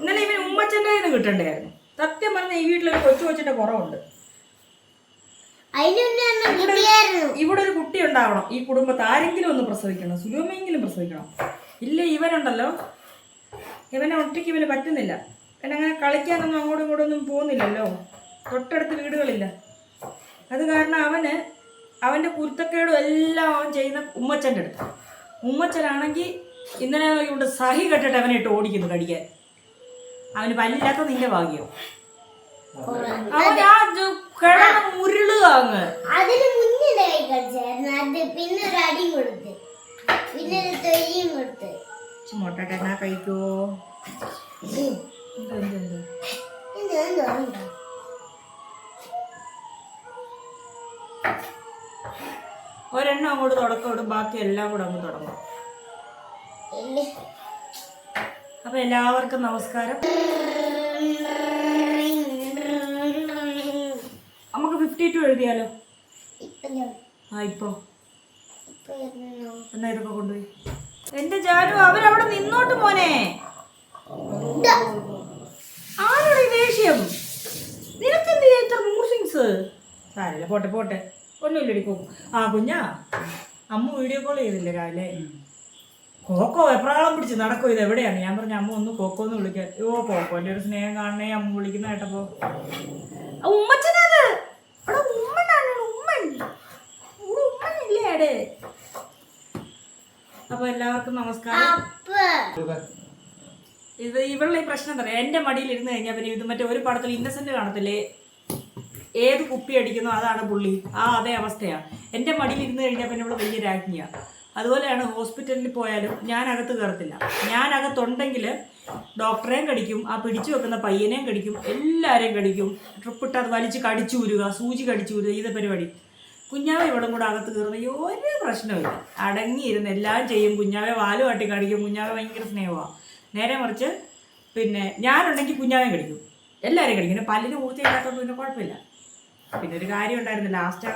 ഇന്നലെ ഇവന് ഉമ്മച്ചൻ്റെ കയ്യിൽ നിന്ന് കിട്ടണ്ടായിരുന്നു. സത്യം പറഞ്ഞ ഈ വീട്ടിലൊരു കൊച്ചു കൊച്ചിന്റെ കുറവുണ്ട്. ഇവിടെ ഒരു കുട്ടി ഉണ്ടാവണം ഈ കുടുംബത്ത്. ആരെങ്കിലും ഒന്ന് പ്രസവിക്കണം, സുലഭമെങ്കിലും പ്രസവിക്കണം. ഇല്ല ഇവനുണ്ടല്ലോ, ഇവനെ ഒറ്റയ്ക്ക് ഇവന് പറ്റുന്നില്ല. ഇവനങ്ങനെ കളിക്കാനൊന്നും അങ്ങോട്ടും ഇങ്ങോട്ടും ഒന്നും പോകുന്നില്ലല്ലോ. തൊട്ടടുത്ത് വീടുകളില്ല. അത് കാരണം അവൻ്റെ കുരുത്തക്കേടും എല്ലാം അവൻ ചെയ്യുന്ന ഉമ്മച്ചൻ്റെ അടുത്ത്. ഉമ്മച്ചനാണെങ്കിൽ ഇന്നലെ ഇവിടെ സഹി കെട്ടിട്ട് അവനെ ഇട്ട് ഓടിക്കുന്നു കടിക്കാൻ. അവന് പല്ലില്ലാത്ത നിന്റെ ഭാഗ്യം. അവൻ ആ കിടന്ന് ഉരുളുക അങ്ങ്. മുട്ടട്ടെ എന്നാ കഴിക്കുവോ? ഒരെണ്ണം അങ്ങോട്ട് തുടക്കം, ബാക്കി എല്ലാം കൂടെ അങ്ങ് തുടങ്ങും. അപ്പൊ എല്ലാവർക്കും നമസ്കാരം. നമുക്ക് 52 എഴുതിയാലോ? ഇപ്പൊ എന്നാ ഇതൊക്കെ കൊണ്ടുപോയി എന്റെ ജാനു അവരവിടെ നിന്നോട്ട് മോനെ. ആരോടെ ദേഷ്യം? നിനക്കെന്ത് ചെയ്യാൻ ഇത്ര മൂസിങ്സ്? സാരല്ല, പോട്ടെ പോട്ടെ, ഒന്നുമില്ലടിക്കോ. കുഞ്ഞാ, അമ്മ വീഡിയോ കോൾ ചെയ്തില്ലേ രാവിലെ? കോക്കോ എപ്രാളം പിടിച്ച് നടക്കോ, ഇത് എവിടെയാണ്? ഞാൻ പറഞ്ഞു അമ്മ ഒന്ന് കോക്കോ എന്ന് വിളിക്കാൻ. കോക്കോന്റെ ഒരു സ്നേഹം കാണണേ അമ്മ വിളിക്കുന്ന കേട്ടപ്പോ. ഉമ്മച്ചനത് ഉമ്മനാണ്, ഉമ്മൻ ഉമ്മനില്ലേ അടെ. അപ്പൊ എല്ലാവർക്കും നമസ്കാരം. ഇത് ഇവളുടെ ഈ പ്രശ്നം എന്താ പറയാ, എന്റെ മടിയിൽ ഇരുന്ന് കഴിഞ്ഞാൽ പിന്നെ ഇത് മറ്റേ ഒരു പടത്തിൽ ഇന്നസെന്റ് കാണത്തില്ലേ, ഏത് കുപ്പി അടിക്കുന്നോ അതാണ് പുള്ളി. അതേ അവസ്ഥയാണ്. എൻ്റെ മടിയിൽ ഇരുന്ന് കഴിഞ്ഞാൽ പിന്നെ ഇവിടെ വലിയ രാജ്ഞിയാണ്. അതുപോലെയാണ് ഹോസ്പിറ്റലിൽ പോയാലും ഞാൻ അകത്ത് കയറത്തില്ല. ഞാൻ അകത്തുണ്ടെങ്കിൽ ഡോക്ടറെയും കടിക്കും, ആ പിടിച്ചു വെക്കുന്ന പയ്യനെയും കടിക്കും, എല്ലാവരെയും കടിക്കും. ട്രിപ്പിട്ട് അത് വലിച്ച് കടിച്ചു ഊരുക, സൂചി കടിച്ചു ഊരുക, ഇത് പരിപാടി. കുഞ്ഞാവെ ഇവിടെ കൂടെ അകത്ത് കയറുന്ന ഒരു പ്രശ്നമില്ല, അടങ്ങിയിരുന്ന് എല്ലാം ചെയ്യും. കുഞ്ഞാവെ വാല് കാട്ടി കടിക്കും. കുഞ്ഞാവെ ഭയങ്കര സ്നേഹമാണ്. നേരെ മറിച്ച് പിന്നെ ഞാനുണ്ടെങ്കിൽ കുഞ്ഞാവെയും കടിക്കും, എല്ലാവരെയും കടിക്കും. പിന്നെ പല്ലിന് ഊർച്ചയില്ലാത്തതുകൊണ്ട് പിന്നെ കുഴപ്പമില്ല. പിന്നെ ഒരു കാര്യം ഉണ്ടായിരുന്നു, ലാസ്റ്റ്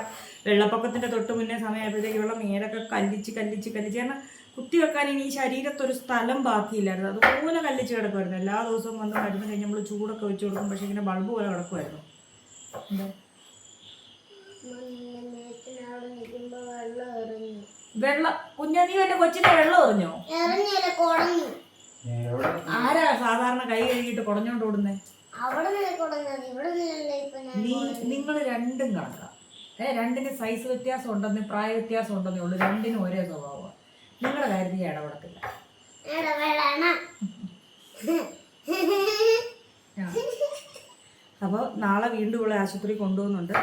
വെള്ളപ്പൊക്കത്തിൻ്റെ തൊട്ട് മുന്നേ സമയമായപ്പോഴത്തേക്ക് വെള്ളം മേലൊക്കെ കല്ലിച്ച് കാരണം കുത്തി വെക്കാൻ ഇനി ഈ ശരീരത്തൊരു സ്ഥലം ബാക്കിയില്ലായിരുന്നു. അതുപോലെ കല്ലിച്ച് കിടക്കുമായിരുന്നു. എല്ലാ ദിവസവും വന്ന് മരുന്ന് കഴിഞ്ഞ് നമ്മൾ ചൂടൊക്കെ വെച്ച് കൊടുക്കും. പക്ഷേ ഇങ്ങനെ ബൾബ് പോലെ കിടക്കുമായിരുന്നു. എന്താ വെള്ളം കുഞ്ഞാ, നീ എൻ്റെ കൊച്ചിൻ്റെ വെള്ളം എറിഞ്ഞോ? ആരാ സാധാരണ കൈ കഴുകിയിട്ട് കുടഞ്ഞോണ്ട് ഓടുന്നേ? നിങ്ങൾ രണ്ടും കണക്കാം. രണ്ടിന് സൈസ് വ്യത്യാസം ഉണ്ടെന്ന്, പ്രായ വ്യത്യാസം ഉണ്ടെന്നേ ഉള്ളൂ. രണ്ടിനും ഒരേ സ്വഭാവമാണ്. നിങ്ങളുടെ കാര്യത്തിൽ ഇടപെടത്തില്ല. അപ്പോൾ നാളെ വീണ്ടും ഇവിടെ ആശുപത്രി കൊണ്ടുപോകുന്നുണ്ട്.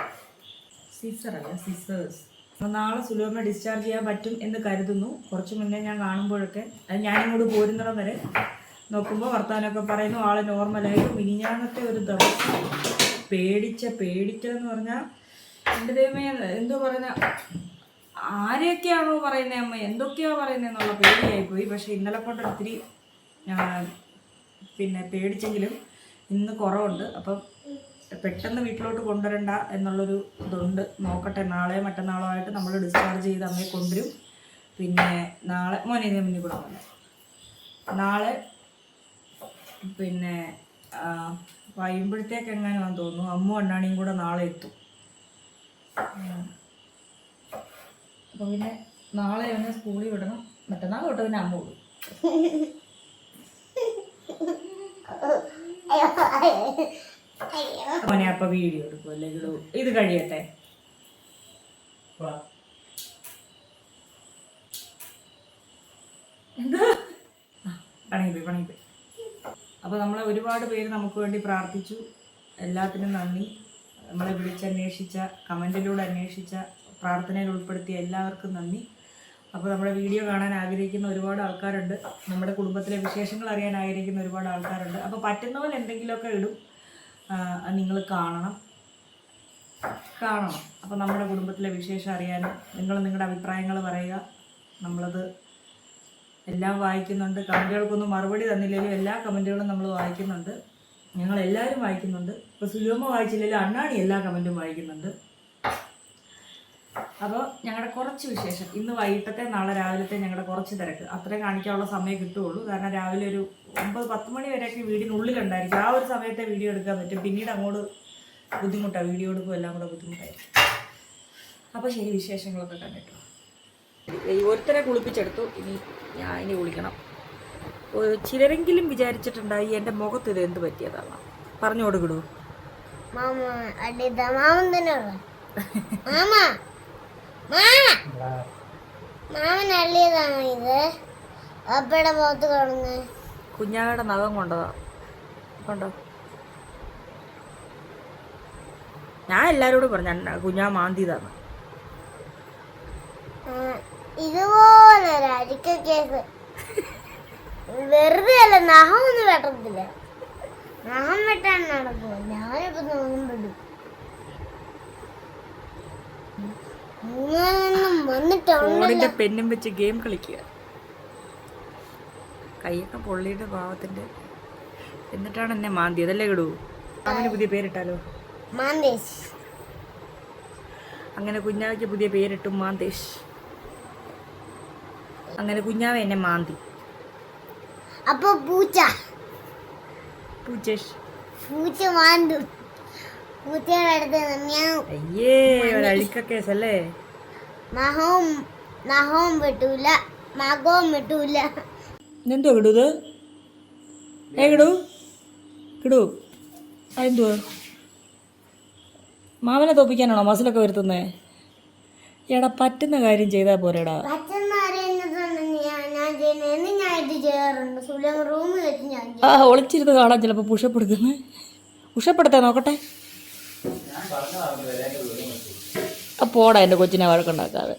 സിസേഴ്സ്. അപ്പോൾ നാളെ സുലോമ ഡിസ്ചാർജ് ചെയ്യാൻ പറ്റും എന്ന് കരുതുന്നു. കുറച്ച് മുന്നേ ഞാൻ കാണുമ്പോഴൊക്കെ, അത് ഞാനിങ്ങോട്ട് പോരുന്നിടം വരെ നോക്കുമ്പോൾ വർത്താനമൊക്കെ പറയുന്നു, ആള് നോർമലായിട്ട്. മിനിഞ്ഞാന്നത്തെ ഒരു ദിവസം പേടിച്ചതെന്ന് പറഞ്ഞാൽ എൻ്റെ ദൈവമേ, എന്തോ പറയുന്ന ആരെയൊക്കെയാണോ പറയുന്നത് അമ്മ, എന്തൊക്കെയാണോ പറയുന്നതെന്നുള്ള പേടിയായിപ്പോയി. പക്ഷേ ഇന്നലെ കൊണ്ട് ഒത്തിരി പിന്നെ പേടിച്ചെങ്കിലും ഇന്ന് കുറവുണ്ട്. അപ്പം പെട്ടെന്ന് വീട്ടിലോട്ട് കൊണ്ടുവരണ്ട എന്നുള്ളൊരു ഇതുണ്ട്. നോക്കട്ടെ, നാളെ മറ്റന്നാളോ ആയിട്ട് നമ്മൾ ഡിസ്ചാർജ് ചെയ്ത് അമ്മയെ കൊണ്ടുവരും. പിന്നെ നാളെ മോനെ മുന്നിൽ കൂടെ പോലെ നാളെ പിന്നെ വൈകുമ്പോഴത്തേക്ക് എങ്ങനെയാണെന്ന് തോന്നുന്നു. അമ്മ അണ്ണാണിയും കൂടെ നാളെ എത്തും. അപ്പോൾ പിന്നെ നാളെ അവനെ സ്കൂളിൽ വിടണം. മറ്റന്നാൾ തൊട്ട് പിന്നെ അമ്മ വിടും. മോനെ അപ്പം വീഡിയോ എടുക്കും അല്ലെങ്കിൽ ഇത് കഴിയട്ടെ. എന്താ പണിപ്പോയി. അപ്പോൾ നമ്മളെ ഒരുപാട് പേര് നമുക്ക് വേണ്ടി പ്രാർത്ഥിച്ചു. എല്ലാത്തിനും നന്ദി. നമ്മളെ വിളിച്ചന്വേഷിച്ച, കമൻറ്റിലൂടെ അന്വേഷിച്ച, പ്രാർത്ഥനയിൽ ഉൾപ്പെടുത്തിയ എല്ലാവർക്കും നന്ദി. അപ്പോൾ നമ്മുടെ വീഡിയോ കാണാൻ ആഗ്രഹിക്കുന്ന ഒരുപാട് ആൾക്കാരുണ്ട്. നമ്മുടെ കുടുംബത്തിലെ വിശേഷങ്ങൾ അറിയാൻ ആഗ്രഹിക്കുന്ന ഒരുപാട് ആൾക്കാരുണ്ട്. അപ്പോൾ പറ്റുന്ന പോലെ എന്തെങ്കിലുമൊക്കെ ഇടും, നിങ്ങൾ കാണണം. അപ്പോൾ നമ്മുടെ കുടുംബത്തിലെ വിശേഷം അറിയാനും നിങ്ങൾ നിങ്ങളുടെ അഭിപ്രായങ്ങൾ പറയുക. നമ്മളത് എല്ലാം വായിക്കുന്നുണ്ട്. കമൻറ്റുകൾക്കൊന്നും മറുപടി തന്നില്ലെങ്കിലും എല്ലാ കമൻറ്റുകളും നമ്മൾ വായിക്കുന്നുണ്ട്. ഞങ്ങളെല്ലാവരും വായിക്കുന്നുണ്ട്. ഇപ്പോൾ സുലോമ വായിച്ചില്ലെങ്കിലും അണ്ണാണി എല്ലാ കമൻറ്റും വായിക്കുന്നുണ്ട്. അപ്പോൾ ഞങ്ങളുടെ കുറച്ച് വിശേഷം ഇന്ന് വൈകിട്ടത്തെ നാളെ രാവിലത്തെ ഞങ്ങളുടെ കുറച്ച് തിരക്ക് അത്രയും കാണിക്കാനുള്ള സമയം കിട്ടുകയുള്ളൂ. കാരണം രാവിലെ ഒരു 9-10 മണി വരെയൊക്കെ വീടിനുള്ളിലുണ്ടായിരിക്കും. ആ ഒരു സമയത്തെ വീഡിയോ എടുക്കാൻ പറ്റും. പിന്നീട് അങ്ങോട്ട് ബുദ്ധിമുട്ടാണ്, വീഡിയോ എടുക്കും എല്ലാം കൂടെ ബുദ്ധിമുട്ടായിരിക്കും. അപ്പോൾ ശരി, വിശേഷങ്ങളൊക്കെ കണ്ടിട്ടു. ഒരുത്തരെ കുളിപ്പിച്ചെടുത്തു. ഇനി കുളിക്കണം. ചിലരെങ്കിലും വിചാരിച്ചിട്ടുണ്ടായി എൻ്റെ മുഖത്ത് ഇത് എന്ത് പറ്റിയതാണ്. പറഞ്ഞു കൊടുക്കടൂ. കുഞ്ഞായുടെ നഖം കൊണ്ടതാ. കൊണ്ടോ? ഞാൻ എല്ലാരോടും പറഞ്ഞു കുഞ്ഞാ മാന്തിയതാണ്. ഇതുപോലെ കേസ് വെറുതെ അല്ല, നഖം ഒന്നും വെട്ടത്തില്ല. നഖം വെട്ടാൻ നടക്കുമോ? ഞാനിപ്പോ നോക്കും പെടും. ഫോണിന്റെ പെന്നും വെച്ച് ഗെയിം കളിക്കുക. കൈയൊക്കെ പൊള്ളിയുടെ പാവത്തിന്റെ. എന്നിട്ടാണ് എന്നെ മാന്തിയത് അല്ലേ കിടൂ? അവന് പുതിയ പേരിട്ടാലോ? മാന്തേഷ്. അങ്ങനെ കുഞ്ഞാവയ്ക്ക് പുതിയ പേരിട്ടു, മാന്തേഷ്. അങ്ങനെ കുഞ്ഞാവ എന്നെ മാന്തി. അപ്പൊ പൂച്ച മാന്തു. പൂച്ചയുടെ അടുത്ത് അയ്യേ, ഒരഴിക്ക കേസല്ലേ. നഖവും വെട്ടൂല, മകവും വെട്ടൂല. എന്തോ കിടൂത്? കിടൂ അതെന്തുവാ? മാമനെ തോപ്പിക്കാനാണോ മസിലൊക്കെ വരുത്തുന്നേ? എടാ, പറ്റുന്ന കാര്യം ചെയ്താൽ പോരെടാ. ഒളിച്ചിരുന്ന് കാണാൻ ചിലപ്പോൾ പുഷപ്പ് എടുക്കുന്നത്. പുഷപ്പെടുത്താൻ നോക്കട്ടെ. പോടാ എൻ്റെ കൊച്ചിനെ വഴക്കുണ്ടാക്കാതെ.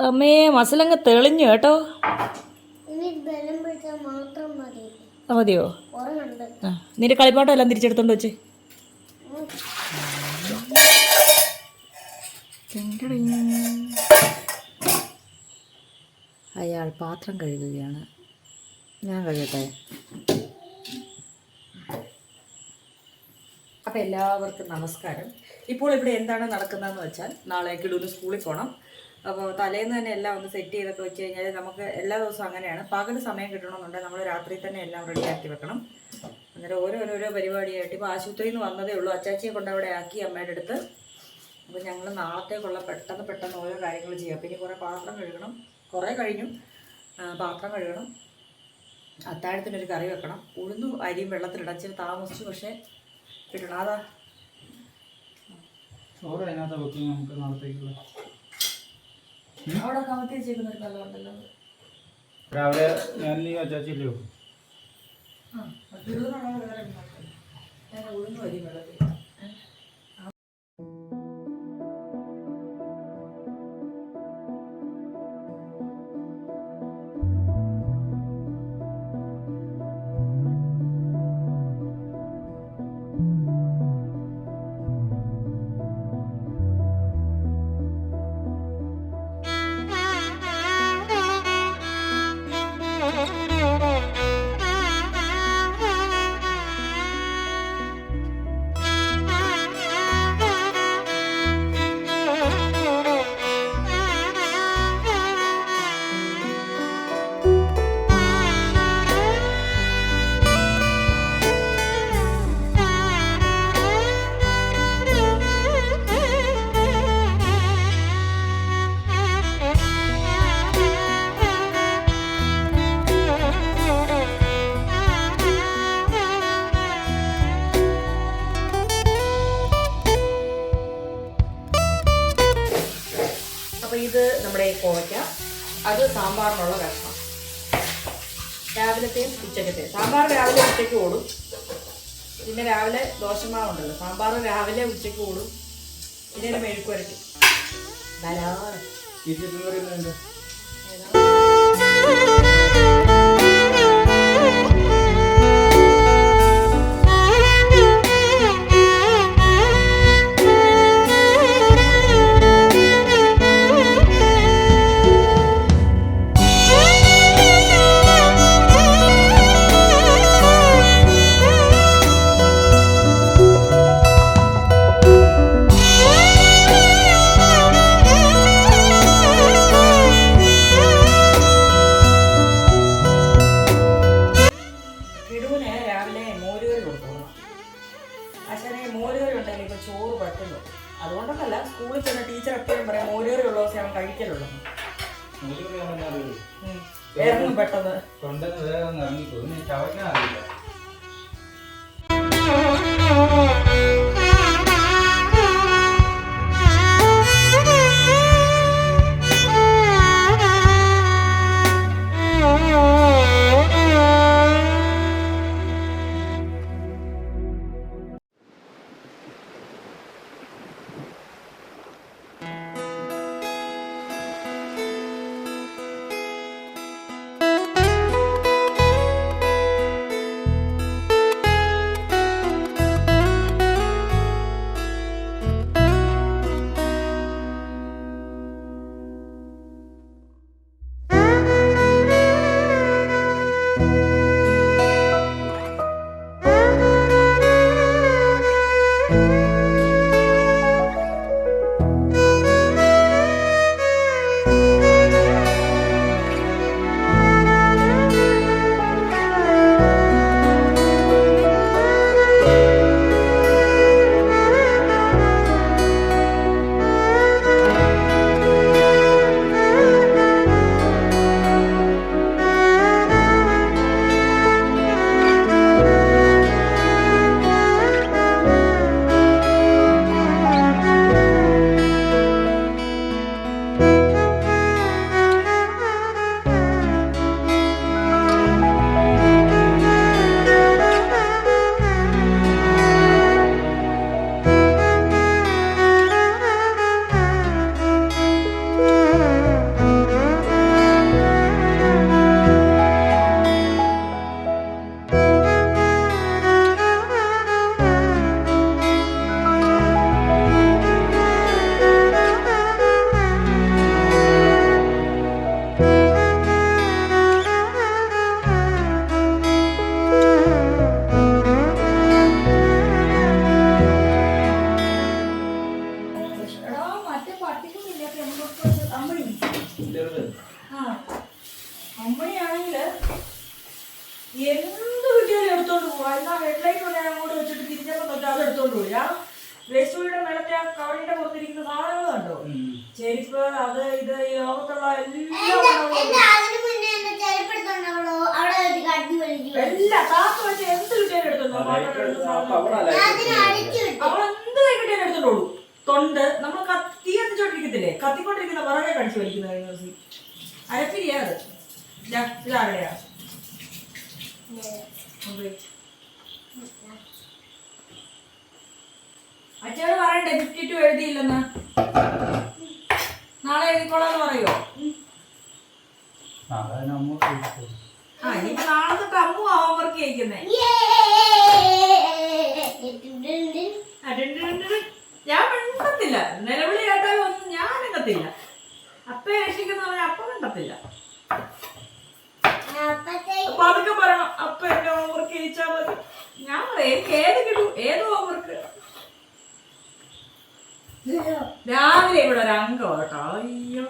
അമ്മേ, മസിലങ്ങ് തെളിഞ്ഞു കേട്ടോ. മതിയോ? നിന്റെ കളിപ്പാട്ടം എല്ലാം തിരിച്ചെടുത്തോണ്ട് വെച്ച്. അയാൾ പാത്രം കഴുകുകയാണ്. ഞാൻ കഴുകട്ടെ? അപ്പോൾ എല്ലാവർക്കും നമസ്കാരം. ഇപ്പോൾ ഇവിടെ എന്താണ് നടക്കുന്നതെന്ന് വെച്ചാൽ, നാളെ കിടൂന് സ്കൂളിൽ പോകണം. അപ്പോൾ തലേന്ന് തന്നെ എല്ലാം ഒന്ന് സെറ്റ് ചെയ്തൊക്കെ വെച്ച് കഴിഞ്ഞാൽ നമുക്ക് എല്ലാ ദിവസവും അങ്ങനെയാണ്. പകൽ സമയം കിട്ടണമെന്നുണ്ടെങ്കിൽ നമ്മൾ രാത്രി തന്നെ എല്ലാം റെഡിയാക്കി വെക്കണം. അന്നേരം ഓരോരോ പരിപാടിയായിട്ട് ഇപ്പോൾ ആശുപത്രിയിൽ നിന്ന് വന്നതേ ഉള്ളൂ. അച്ചാച്ചിയെ കൊണ്ട് അവിടെ ആക്കി അമ്മയുടെ അടുത്ത്. അപ്പോൾ ഞങ്ങൾ നാളത്തേക്കുള്ള പെട്ടെന്ന് ഓരോ കാര്യങ്ങൾ ചെയ്യാം. അപ്പോൾ ഇനി കുറേ പാത്രം കഴുകണം. കുറേ കഴിഞ്ഞു. പാത്രം കഴുകണം. അത്താഴത്തിനൊരു കറി വെക്കണം. ഉഴുന്നും അരിയും വെള്ളത്തിലിടച്ചിട്ട് താമസിച്ചു, പക്ഷേ കിട്ടണം. അതാ അവിടെ കമത്തി വെച്ചേക്കുന്ന ഒരു കല്ലുണ്ടല്ലോ. രാവിലെ ഞാൻ അച്ചാച്ചില്ലോ. ഞാൻ ഉഴുന്നും അരിയും വെള്ളത്തിൽ. അപ്പോൾ ഇത് നമ്മുടെ കോവയ്ക്ക, അത് സാമ്പാറിനുള്ള കഷ്ണം. രാവിലത്തെയും ഉച്ചക്കത്തെയും. സാമ്പാർ രാവിലെ ഉച്ചയ്ക്ക് ഓടും. പിന്നെ രാവിലെ ദോശമാവുണ്ടല്ലോ, സാമ്പാർ രാവിലെ ഉച്ചയ്ക്ക് ഓടും. പിന്നെ ഒരു മെഴുക്ക് വരട്ടി ധാരാളം. ഇറങ്ങും പെട്ടെന്ന്. തൊണ്ടെന്ന് വേഗം ഇറങ്ങിപ്പോ ചവയ്ക്കാൻ അറിയില്ല. അമ്മയാണെങ്കില് എന്ത് കിട്ടിയാലും എടുത്തോണ്ട് പോവാ. എന്നാ ഹെഡ്ലൈറ്റ് കൊണ്ട് ഞാൻ അങ്ങോട്ട് വെച്ചിട്ട് തിരിഞ്ഞപ്പോ തൊട്ട് അത് എടുത്തോണ്ട് പോയി. ആ വേസ്റ്റ് കുഴിയുടെ മേലത്തെ ആ കവറിന്റെ പുറത്തിരിക്കുന്ന സാധനങ്ങൾ കണ്ടോ? ചെരുപ്പ്, അത് ഇത് ഈ ലോകത്തുള്ള എല്ലാ താത്ത വെച്ച് എന്ത് കിട്ടിയാലും എടുത്തോണ്ടോ. അവളെന്ത് കിട്ടിയാലും എടുത്തോണ്ടോളൂ. തൊണ്ട് നമ്മൾ തീ കത്തിച്ചോണ്ടിരിക്കത്തില്ലേ, കത്തിക്കൊണ്ടിരിക്കുന്ന വിറകെ കടിച്ചു വലിക്കുന്ന കഴിഞ്ഞ ദിവസം അരപ്പിരിയാ അത്. ഇതാരുടെയാ? അച്ഛനോട് പറയണ്ടേ 52 എഴുതിയില്ലെന്ന്? നാളെ എഴുതിക്കോളാന്ന് പറയോ? ആ ഇനിയിപ്പോ നാളെ തൊട്ട് അമ്മു ഹോംവർക്ക് ചെയ്യിക്കുന്നേ. ഞാൻ മിണ്ടത്തില്ല, നിലവിളി കേട്ടാലും ഒന്നും ഞാൻ മിണ്ടത്തില്ല. അപ്പയെ രക്ഷിക്കുന്ന പറഞ്ഞാൽ അപ്പ മിണ്ടത്തില്ല. അപ്പൊ അതൊക്കെ പറയണം, അപ്പ എന്റെ ഹോംവർക്ക് ചെയ്യിച്ചാ മതി. ഞാൻ പറയാം എനിക്ക് ഏത് കിട്ടും, ഏത് ഹോംവർക്ക്. രാവിലെ ഇവിടെ ഒരു അംഗം കേട്ടോ. അയ്യോ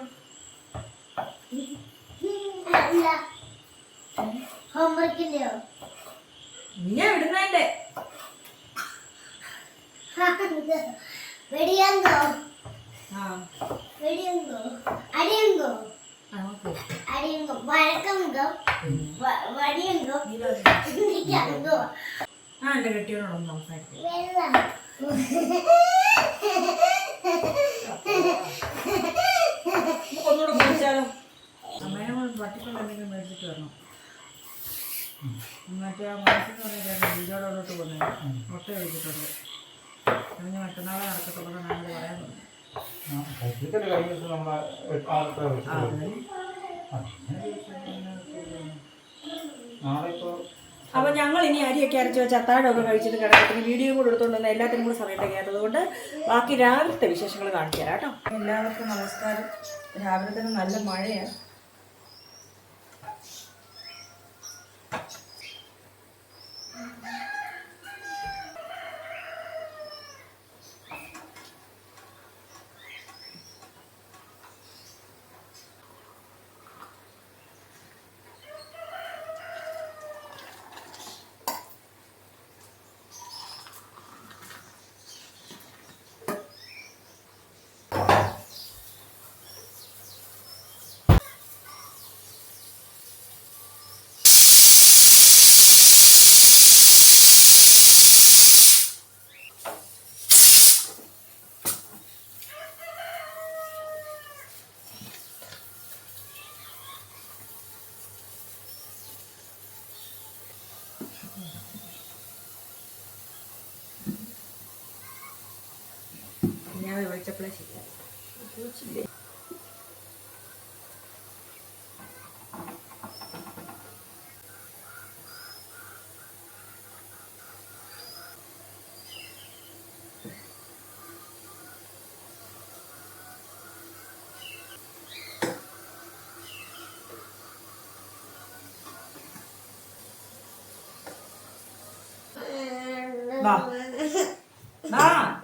നീ വിടുന്നതിന്റെ വെടിയങ്കോ വെടിയങ്കോ അടിയങ്കോ അടിയങ്കോ വഴക്കങ്കോ വടിയങ്കോ നിക്കങ്കോ. ആ എന്റെ കെട്ടിയോടൊന്നും സംസാരിക്കും. ഒന്നുകൂടെ കുടിച്ചാലോ? അമ്മേനെ പട്ടിക്കൊണ്ട് എന്തെങ്കിലും മേടിച്ചിട്ട് വരണം. മറ്റേ ആ മനസ്സിന് പറഞ്ഞിട്ടായിരുന്നു വീടോടോട്ട് പോകുന്നത്. മുട്ട കഴിച്ചിട്ടുണ്ട്. അതിന് മറ്റന്നാളെ നടക്കത്തുള്ളൂ ഞാനത് പറയാൻ പറഞ്ഞു. അപ്പൊ ഞങ്ങൾ ഇനി അരിയൊക്കെ അരച്ച് വെച്ച് അത്താഴമൊക്കെ കഴിച്ചിട്ട് കിടക്കത്തിന് വീഡിയോ കൂടെ എടുത്തുകൊണ്ടുവന്ന എല്ലാത്തിനും കൂടെ സമയം തികയാത്തത് കൊണ്ട് ബാക്കി രാവിലത്തെ വിശേഷങ്ങൾ കാണിച്ചു തരാം കേട്ടോ. എല്ലാവർക്കും നമസ്കാരം. രാവിലെ തന്നെ നല്ല മഴയാണ്. കുഞ്ഞാവെ വിളിച്ചപ്പോഴേ ശരിയായി.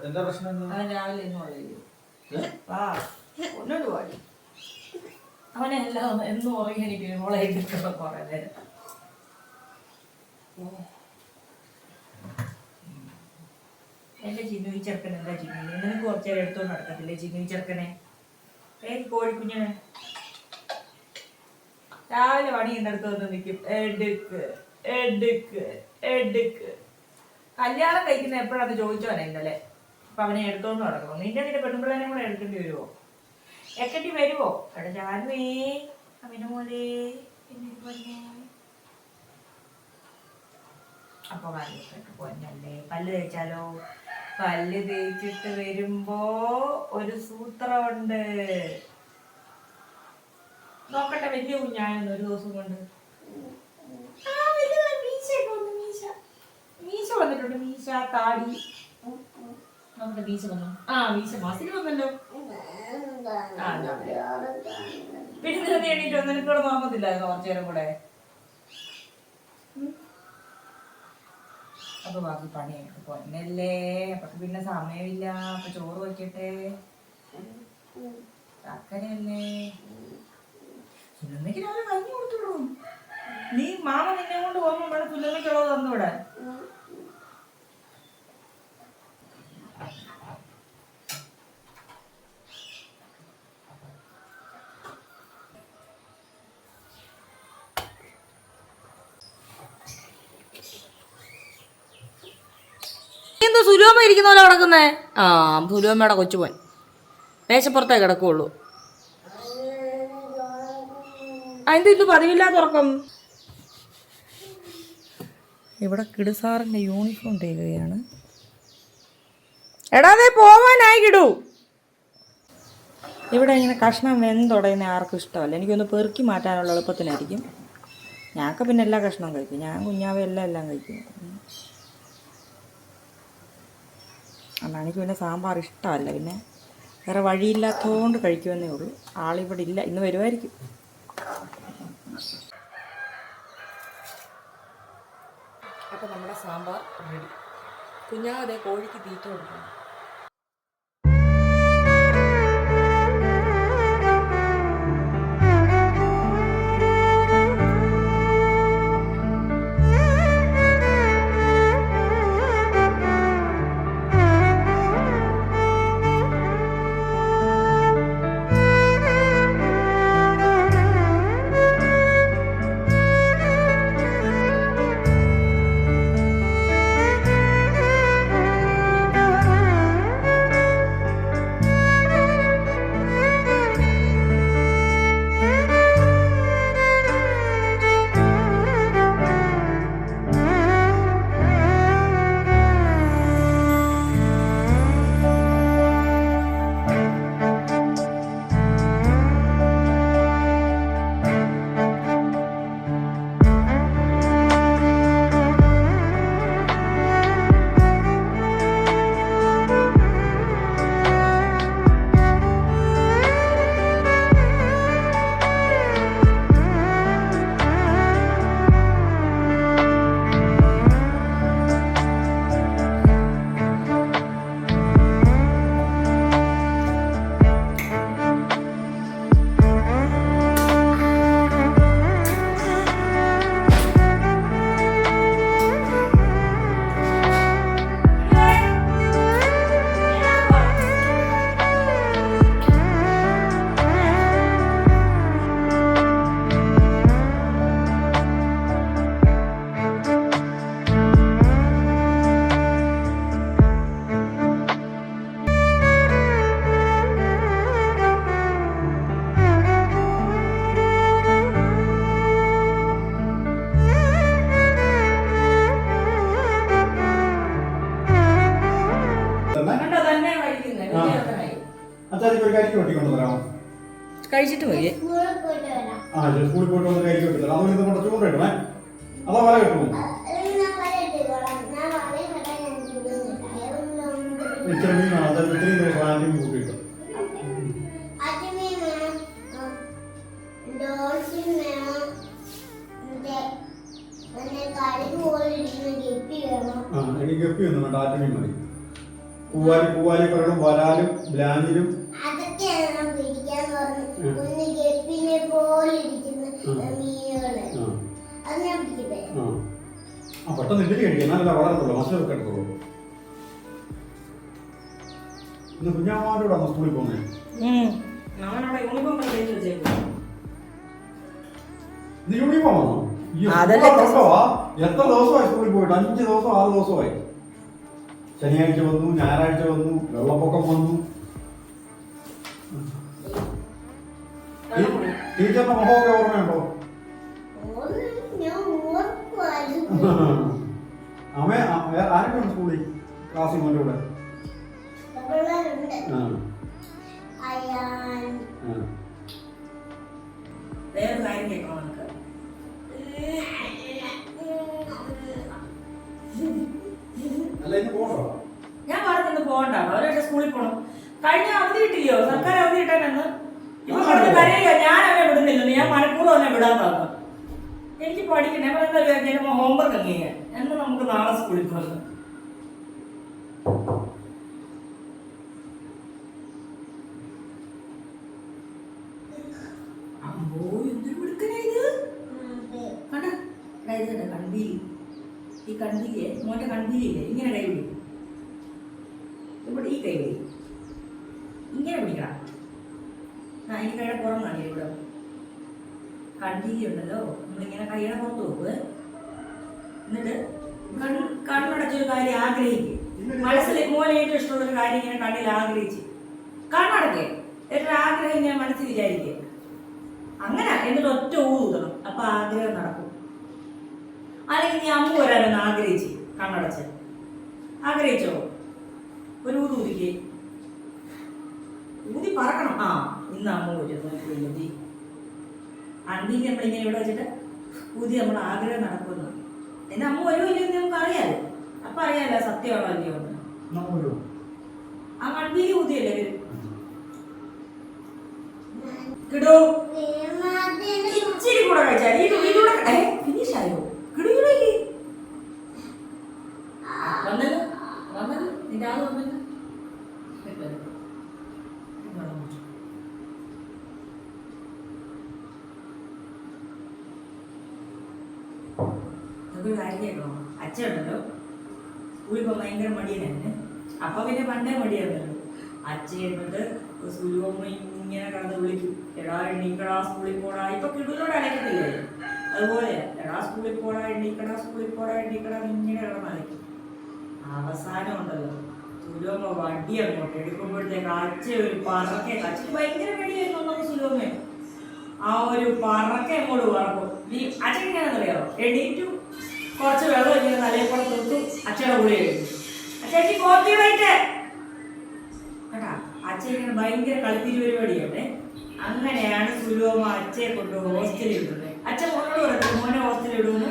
എന്താ പ്രശ്നം? അവൻ രാവിലെ ഒന്നോട് പാടി അവനെ എല്ലാം എന്നും ഉറങ്ങി എനിക്ക് മോളെ എടുക്കണം കുറെ നേരം. എന്റെ ചിന്നു ചെറുക്കൻ എന്താ ചിന്നു? നിനക്ക് കുറച്ചു നേരം എടുത്തോണ്ട് നടക്കത്തില്ലേ ചിന്നു ചെറുക്കനെ? കോഴിക്കുഞ്ഞിനെ രാവിലെ പണി എന്നെടുത്ത് വന്ന് നിൽക്കും, എടുക്ക് എടുക്ക് എടുക്ക്. കല്യാണം കഴിക്കുന്ന എപ്പോഴത് ചോദിച്ചോനെ ഇന്നലെ. അപ്പൊ അവനെ എടുത്തോണ്ട് നടക്കണം. നിന്റെ പെൺപിള്ളേനെ കൂടെ എടുക്കേണ്ടി വരുമോ? എക്കട്ടി വരുവോ? എടാ ജാനുവേ, അവന് പോലെ അപ്പൊ പല്ലൊക്കെ പൊന്നല്ലേ. പല്ല് തേച്ചാലോ? പല്ല് തേച്ചിട്ട് വരുമ്പോ ഒരു സൂത്രമുണ്ട്. നോക്കട്ടെ വലിയ കുഞ്ഞായെന്ന് ഒരു ദിവസം കൊണ്ട്. മീശ വന്നിട്ടുണ്ട്. മീശ താടി നമ്മുടെ മീശ വന്നു. മീശ മാസിന് വന്നല്ലോ. പിന്നെ നിന്നെ എണീറ്റ് വന്ന് എനിക്കൂടെ നോക്കത്തില്ലായിരുന്നു കുറച്ചു നേരം കൂടെ. അപ്പൊ ബാക്കി പണിയായിട്ട് പൊന്നല്ലേ. അപ്പൊ പിന്നെ സമയമില്ല. അപ്പൊ ചോറ് വയ്ക്കട്ടെ. ചക്കരയല്ലേ സുലമ്മയ്ക്ക് രാവിലെ കഞ്ഞി കൊടുത്തുവിടും. നീ മാമ നിന്നെ കൊണ്ട് പോകുമ്പോ വേണം സുലമ്മയ്ക്കുള്ളത് തന്നുവിടാൻ. എന്താ സുലോമ ഇരിക്കുന്ന പോലെ കിടക്കുന്നേ? സുലോമയുടെ കൊച്ചുപോൻ മേശപ്പുറത്തേ കിടക്കുള്ളൂ. അതിൻ്റെ ഇത് പതിവില്ലാത്ത ഉറക്കം. ഇവിടെ കിടുസാറിൻ്റെ യൂണിഫോം തേക്കുകയാണ്. എടാതെ പോവാനായി കിടൂ. ഇവിടെ ഇങ്ങനെ കഷ്ണം വെന്തുടയുന്ന ആർക്കും ഇഷ്ടമല്ല. എനിക്കൊന്ന് പെറുക്കി മാറ്റാനുള്ള എളുപ്പത്തിനായിരിക്കും. ഞങ്ങൾക്ക് പിന്നെ എല്ലാ കഷ്ണവും കഴിക്കും. ഞാൻ കുഞ്ഞാവെ എല്ലാം കഴിക്കും. അല്ല, എനിക്ക് പിന്നെ സാമ്പാർ ഇഷ്ടമല്ല. പിന്നെ വേറെ വഴിയില്ലാത്തതുകൊണ്ട് കഴിക്കുമെന്നേ ഉള്ളൂ. ആളിവിടെ ഇല്ല, ഇന്ന് വരുമായിരിക്കും. അപ്പോൾ നമ്മുടെ സാമ്പാർ റെഡി. കുഞ്ഞാതെ കോഴിക്ക് തീറ്റ കൊടുക്കണം. കഴിച്ചിട്ട് പോയി. സ്കൂളിൽ പോയിട്ട് വരാം. സ്കൂളിൽ പോയിട്ട് വന്ന് കഴിച്ചു കിട്ടില്ല. അതുകൊണ്ട് ഇത് കൊണ്ട് ചോറ് കിട്ടണേ. അതോ വല കിട്ടുമോ? ഇച്ചിരി മീൻ വേണം. അത് ഇത്രയും ദിവസം ആദ്യം കൂട്ടി കിട്ടും. എനിക്ക് ഗപ്പി ഒന്നും വേണ്ട, ആറ്റുമീൻ മതി. പൂവാലി പറയണം, വരാലും ബ്ലാഞ്ചിലും. പെട്ടെന്ന് ഇഡലി കഴിക്കാം, നല്ല വളരത്തുള്ളൂ, മസിൽ ഒക്കെ എടുത്തുള്ളൂ. ഇന്ന് കുഞ്ഞാമാരോടാ സ്കൂളിൽ പോകുന്നത്. ഇത് യൂണിഫോം ആണോ? എത്ര ദിവസമായി സ്കൂളിൽ പോയിട്ട്? 5 ദിവസം 6 ദിവസമായി. ശനിയാഴ്ച വന്നു, ഞായറാഴ്ച വന്നു, വെള്ളപ്പൊക്കം വന്നു. ടീച്ചറിന്റെ മുഖമൊക്കെ ഓർമ്മയുണ്ടോ? ആരൊക്കെയാണ് സ്കൂളിൽ ക്ലാസ്സിൽ മോൻ്റെ കൂടെ? വേറെ കാര്യം കേൾക്കണം നമുക്ക്. ഞാൻ പറഞ്ഞിന്ന് പോകണ്ട, അവരൊക്കെ സ്കൂളിൽ പോകണം. കഴിഞ്ഞ അവധി കിട്ടില്ലയോ, സർക്കാർ അവധി കിട്ടാനെന്ന് ഇപ്പൊ പറഞ്ഞ കരയില്ല. ഞാൻ അവനെ വിടുന്നില്ലെന്ന്, ഞാൻ മനഃപൂർവ്വം അവനെ വിടാൻ പറഞ്ഞു. എനിക്ക് പഠിക്കണേ, എന്താ ഹോംവർക്ക് അങ്ങ് ചെയ്യാൻ. എന്ന് നമുക്ക് നാളെ സ്കൂളിൽ പോകുന്നത്. അമ്പോ എന്തൊരു മിടുക്കനാ ഇത്. കണ്ട കൺപീലി, ഈ കൺപീലിയെ മോന്റെ കൺപീലിയില്ലേ ഇങ്ങനെ കൈ പിടിക്കും. ഇവിടെ ഈ കൈ പിടി, ഇങ്ങനെ പിടിക്കണം. എനിക്ക് കൈയുടെ പുറം കാണില്ല. ഇവിടെ കൺപീലി ഉണ്ടല്ലോ, നമ്മളിങ്ങനെ കൈയുടെ പുറത്ത് നോക്കുക. എന്നിട്ട് കണ്ണടച്ചൊരു കാര്യം ആഗ്രഹിക്കും. മനസ്സിൽ മോനെ ഏറ്റവും ഇഷ്ടമുള്ളൊരു കാര്യം ഇങ്ങനെ കണ്ണിൽ ആഗ്രഹിച്ച് കണ്ണടക്കേ ഏറ്റവും ആഗ്രഹം ഇങ്ങനെ മനസ്സിൽ വിചാരിക്കുക. അങ്ങനെ എന്നിട്ട് ഒറ്റ ഊതണം, അപ്പൊ ആഗ്രഹം നടക്കും. അല്ലെങ്കിൽ നീ അമ്മ വരാനൊന്ന് ആഗ്രഹിച്ച് കണ്ണടച്ച് ആഗ്രഹിച്ചോ, ഒരു ഊതി ഊതിക്കേ, ഊതി പറക്കണം. ഇന്ന് അമ്മ വരുന്നു. അണ്ടിക്ക് നമ്മളിങ്ങനെ ഇവിടെ വെച്ചിട്ട് ഊതി നമ്മൾ ആഗ്രഹം നടക്കുന്നു. എന്നെ അമ്മ വരുമോ ഇല്ലെന്ന് നമുക്ക് അറിയാലോ. അപ്പൊ അറിയാലോ സത്യമാണോ അല്ലയോ എന്ന്. ആ കൺപീലി ഊതിയല്ലേ വരും. കിടോ ഇച്ചിരി കൂടെ കഴിച്ചാൽ ഇതിലൂടെ ഫിനിഷ് ആയോ? കിടൂലേക്ക് വന്നത് വന്നത് നിന്റെ ആള് വന്നത്. അതൊരു കാര്യം കേട്ടോ, അച്ഛൻ ഉണ്ടല്ലോ സ്കൂളിൽ പോകാൻ ഭയങ്കര മടിയനായിരുന്നു. അപ്പൊ പിന്നെ പണ്ടേ മടിയായിരുന്നല്ലോ. അച്ഛൻ ഇരുന്നിട്ട് സുലുവമ്മ ഇങ്ങനെ കടന്ന് വിളിക്കും, എടാ എണ്ണീക്കടാ സ്കൂളിൽ പോടാ. ഇപ്പൊ കിടൂരോട് അലക്കത്തില്ലേ, അതുപോലെ എടാ സ്കൂളിൽ പോടാ എണ്ണീക്കടാ, സ്കൂളിൽ പോടാ എണ്ണീക്കടാ ഇങ്ങനെ കിടന്ന് അലക്കും. അവസാനം ഉണ്ടല്ലോ സുലുവമ്മ വണ്ടി അങ്ങോട്ട് എടുക്കുമ്പോഴത്തേക്ക് അച്ഛ ഒരു പറക്കെ, അച്ഛന് ഭയങ്കര മടിയായിരുന്നു ഒന്നും സുലുവമ്മ. ആ ഒരു പറക്കെ അങ്ങോട്ട് പറക്കും. അച്ഛൻ എങ്ങനെയാണെന്നറിയോ, എണീറ്റു കുറച്ച് വെള്ളം ഇങ്ങനെ തലയിൽ കൂടെ തൊട്ടു അച്ഛയുടെ കൂടെ എഴുതി, അച്ഛക്ക് കോപ്പി വൈറ്റ് കേട്ടാ. അച്ഛൻ ഇങ്ങനെ ഭയങ്കര കളിപ്പിരി പരിപാടിയാണ്. അങ്ങനെയാണ് സുലുവമ്മ അച്ഛയെ കൊണ്ട് ഹോസ്റ്റലിൽ ഇടുന്നത്. അച്ഛൻ മോനോട് പറയുന്നത് മോനെ ഹോസ്റ്റലിൽ ഇടുമെന്ന്.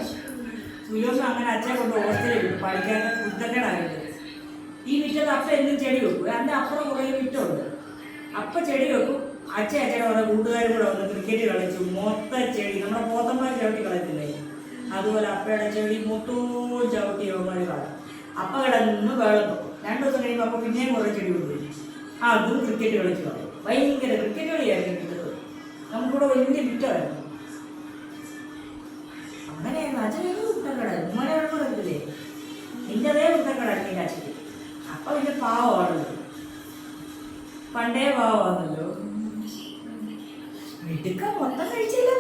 സുലുവമ്മ അങ്ങനെ അച്ഛയെ കൊണ്ട് ഹോസ്റ്റലിൽ ഇടും, പഠിക്കാത്ത കുത്തക്കേടായിട്ട്. ഈ മുറ്റത്ത് അപ്പ എന്നും ചെടി വെക്കും. അതിൻ്റെ അപ്പുറം കുറേ മുറ്റമുണ്ട്. അപ്പ ചെടി വെക്കും. അച്ഛയുടെ ഓരോ കൂട്ടുകാരും കൂടെ വന്ന് ക്രിക്കറ്റ് കളിച്ചു. മൊത്തം ചെടി നമ്മുടെ പോത്തന്മാർ ചവിട്ടി കളയത്തില്ലേ, അതുപോലെ അപ്പയുടെ ചെടി മൊത്തവും ചവിട്ടി യോഗമാരി കളയും. അപ്പ കിടന്ന് വെള്ളം 2 ദിവസം കഴിയുമ്പോൾ അപ്പൊ പിന്നെയും കുറേ ചെടി കൊണ്ടുപോയി അതും ക്രിക്കറ്റ് കളിച്ചു കളയും. ഭയങ്കര ക്രിക്കറ്റ് കളിയായിരുന്നു കിട്ടുന്നത്. നമുക്കിവിടെ വലിയ വിറ്റമായിരുന്നു. അങ്ങനെയായിരുന്നു. അച്ഛനൊരു കുട്ടക്കടായിരുന്നു. ഉമ്മനെ വെള്ളം എടുത്തില്ലേ, നിന്റെ അതേ കുട്ടക്കടായിരുന്നു എൻ്റെ അച്ഛന്. അപ്പൊ പിന്നെ പാവമാണല്ലോ, പണ്ടേ പാവമാണല്ലോ. മിടുക്ക മൊത്തം കഴിച്ചില്ല.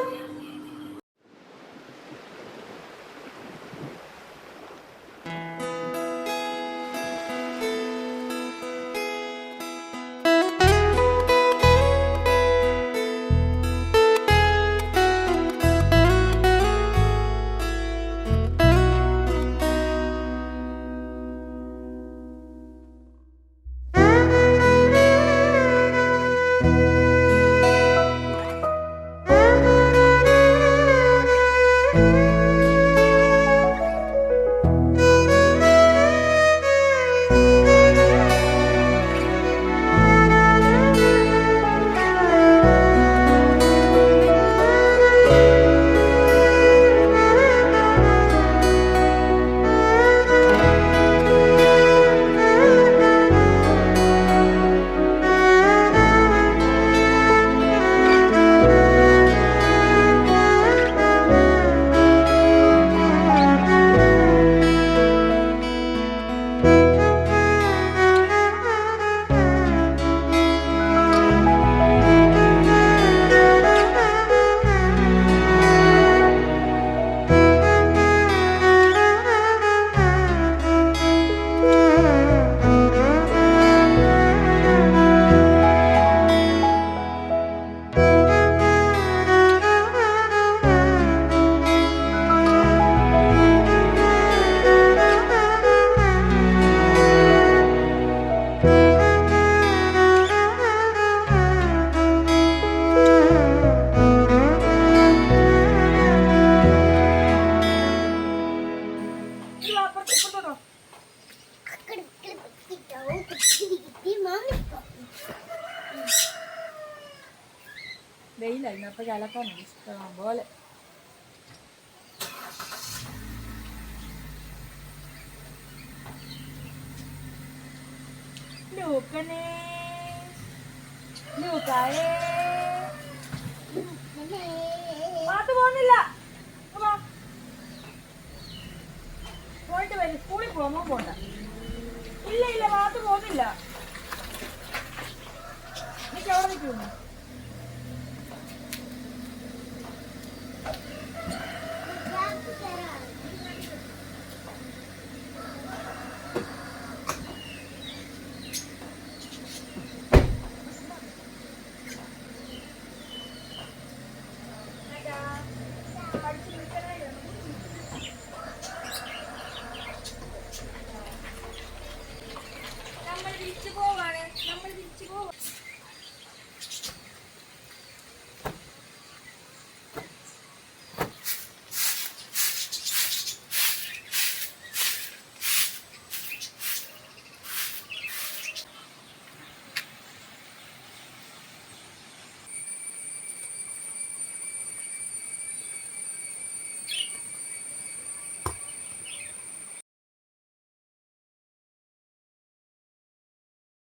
അപ്പൊ അലക്കാനുണ്ട് ഇഷ്ടം പോലെ. ലൂക്കനെ ലൂക്കായേ പാത്ത് പോകുന്നില്ല. പോയിട്ട് വരും. സ്കൂളിൽ പോകുമ്പോ പോണ്ട. ഇല്ല ഇല്ല പാത്ത് പോകുന്നില്ല. എനിക്ക് അവിടെ നിൽക്കുന്നു.